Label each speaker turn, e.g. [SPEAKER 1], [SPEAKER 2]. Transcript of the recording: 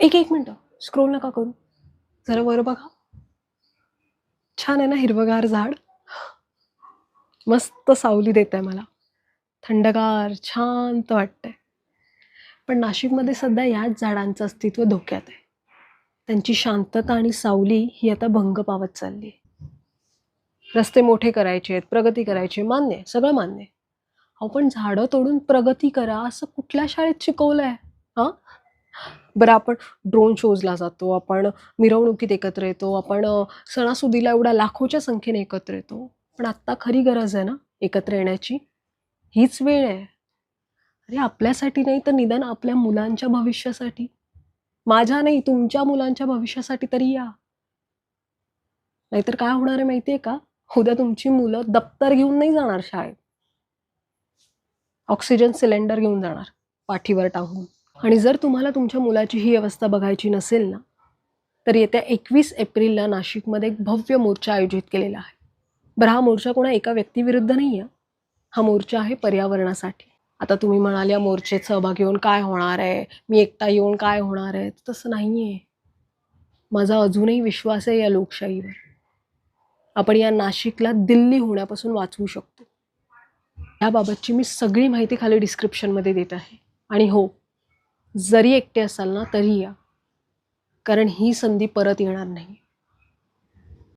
[SPEAKER 1] एक मिनटं स्क्रोल नका करू. जरा वर बघा. छान आहे ना हिरवंगार झाड? मस्त सावली देतंय मला. थंडगार, शांत वाटतंय. पण नाशिकमध्ये सध्या याच झाडांचं अस्तित्व धोक्यात आहे. त्यांची शांतता आणि सावली ही आता भंग पावत चालली आहे. रस्ते मोठे करायचे आहेत, प्रगती करायची आहे, मान्य आहे, सगळं मान्य आहे. अहो पण झाडं तोडून प्रगती करा असं कुठल्या शाळेत शिकवलंय? हां? बरं आपण ड्रोन शोजला जातो, आपण मिरवणुकीत एकत्र येतो, आपण सणासुदीला एवढ्या लाखोच्या संख्येने एकत्र येतो. पण आत्ता खरी गरज आहे ना एकत्र येण्याची? हीच वेळ आहे. अरे आपल्यासाठी नाही तर निदान आपल्या मुलांच्या भविष्यासाठी. माझ्या नाही तुमच्या मुलांच्या भविष्यासाठी तरी या. नाहीतर काय होणार आहे माहिती आहे का? उद्या तुमची मुलं दप्तर घेऊन नाही जाणार शाळेत. ऑक्सिजन सिलेंडर घेऊन जाणार पाठीवर टांगून. आणि जर तुम्हाला तुमच्या मुलाची ही अवस्था बघायची नसेल ना, तर येत्या 21 एप्रिलला नाशिकमध्ये एक भव्य मोर्चा आयोजित केलेला आहे. बरं हा मोर्चा कोणा एका व्यक्तीविरुद्ध नाही आहे. हा मोर्चा आहे पर्यावरणासाठी. आता तुम्ही म्हणाल या मोर्चेत सहभागी होऊन काय होणार आहे? मी एकटा येऊन काय होणार आहे? तसं नाहीये. माझा अजूनही विश्वास आहे या लोकशाहीवर. आपण या नाशिकला दिल्ली होण्यापासून वाचवू शकतो. याबाबतची मी सगळी माहिती खाली डिस्क्रिप्शनमध्ये देत आहे. आणि हो, जरी एकटे असाल ना तरी या. कारण ही संधी परत येणार नाही.